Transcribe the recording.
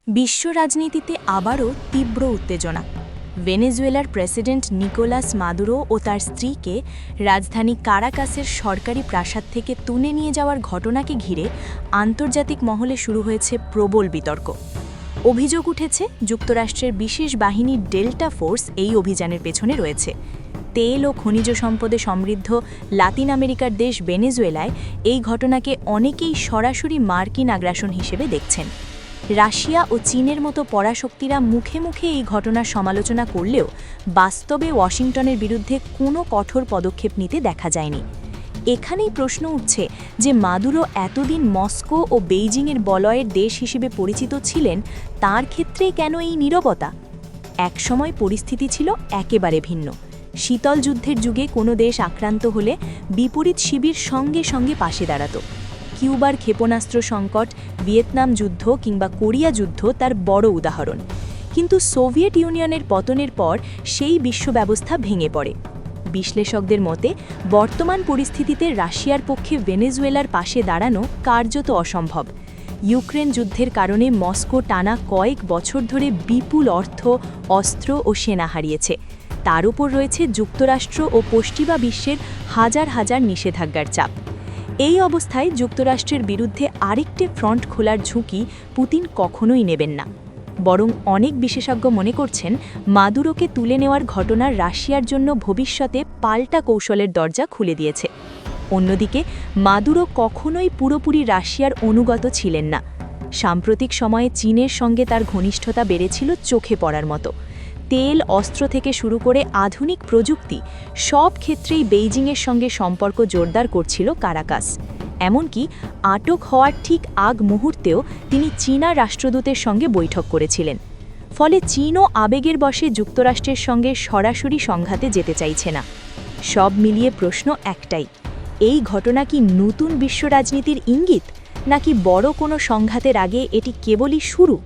বিশ্ব রাজনীতিতে আবারও তীব্র উত্তেজনা। ভেনেজুয়েলার প্রেসিডেন্ট নিকোলাস মাদুরো ও তার স্ত্রীকে রাজধানী কারাকাসের সরকারি প্রাসাদ থেকে তুলে নিয়ে যাওয়ার ঘটনাকে ঘিরে আন্তর্জাতিক মহলে শুরু হয়েছে প্রবল বিতর্ক। অভিযোগ উঠেছে যুক্তরাষ্ট্রের বিশেষ বাহিনী ডেল্টা ফোর্স এই অভিযানের পেছনে রয়েছে। তেল ও খনিজ সম্পদে সমৃদ্ধ লাতিন আমেরিকার দেশ ভেনেজুয়েলায় এই ঘটনাকে অনেকেই সরাসরি মার্কিন আগ্রাসন হিসেবে দেখছেন। রাশিয়া ও চীনের মতো পরাশক্তিরা মুখে মুখে এই ঘটনার সমালোচনা করলেও বাস্তবে ওয়াশিংটনের বিরুদ্ধে কোনো কঠোর পদক্ষেপ নিতে দেখা যায়নি। এখানেই প্রশ্ন উঠছে যে মাদুরো এতদিন মস্কো ও বেইজিংয়ের বলয়ের দেশ হিসেবে পরিচিত ছিলেন, তার ক্ষেত্রেই কেন এই নীরবতা? একসময় পরিস্থিতি ছিল একেবারে ভিন্ন। শীতল যুদ্ধের যুগে কোনো দেশ আক্রান্ত হলে বিপরীত শিবির সঙ্গে সঙ্গে পাশে দাঁড়াত। কিউবার ক্ষেপণাস্ত্র সংকট, ভিয়েতনাম যুদ্ধ কিংবা কোরিয়া যুদ্ধ তার বড় উদাহরণ। কিন্তু সোভিয়েত ইউনিয়নের পতনের পর সেই বিশ্ব ব্যবস্থা ভেঙে পড়ে। বিশ্লেষকদের মতে বর্তমান পরিস্থিতিতে রাশিয়ার পক্ষে ভেনেজুয়েলার পাশে দাঁড়ানো কার্যত অসম্ভব। ইউক্রেন যুদ্ধের কারণে মস্কো টানা কয়েক বছর ধরে বিপুল অর্থ, অস্ত্র ও সেনা হারিয়েছে। তার উপর রয়েছে যুক্তরাষ্ট্র ও পশ্চিমা বিশ্বের হাজার হাজার নিষেধাজ্ঞার চাপ। এই অবস্থায় যুক্তরাষ্ট্রের বিরুদ্ধে আরেকটি ফ্রন্ট খোলার ঝুঁকি পুতিন কখনোই নেবেন না। বরং অনেক বিশেষজ্ঞ মনে করছেন মাদুরোকে তুলে নেওয়ার ঘটনা রাশিয়ার জন্য ভবিষ্যতে পাল্টা কৌশলের দরজা খুলে দিয়েছে। অন্যদিকে মাদুরো কখনোই পুরোপুরি রাশিয়ার অনুগত ছিলেন না। সাম্প্রতিক সময়ে চীনের সঙ্গে তার ঘনিষ্ঠতা বেড়েছিল চোখে পড়ার মতো। তেল, অস্ত্র থেকে শুরু করে আধুনিক প্রযুক্তি সব ক্ষেত্রেই বেইজিংয়ের সঙ্গে সম্পর্ক জোরদার করছিল কারাকাস। এমনকি আটক হওয়ার ঠিক আগ মুহূর্তেও তিনি চীনা রাষ্ট্রদূতের সঙ্গে বৈঠক করেছিলেন। ফলে চীনও আবেগের বশে যুক্তরাষ্ট্রের সঙ্গে সরাসরি সংঘাতে যেতে চাইছে না। সব মিলিয়ে প্রশ্ন একটাই, এই ঘটনা কি নতুন বিশ্ব রাজনীতির ইঙ্গিত, নাকি বড় কোনো সংঘাতের আগে এটি কেবলই শুরু?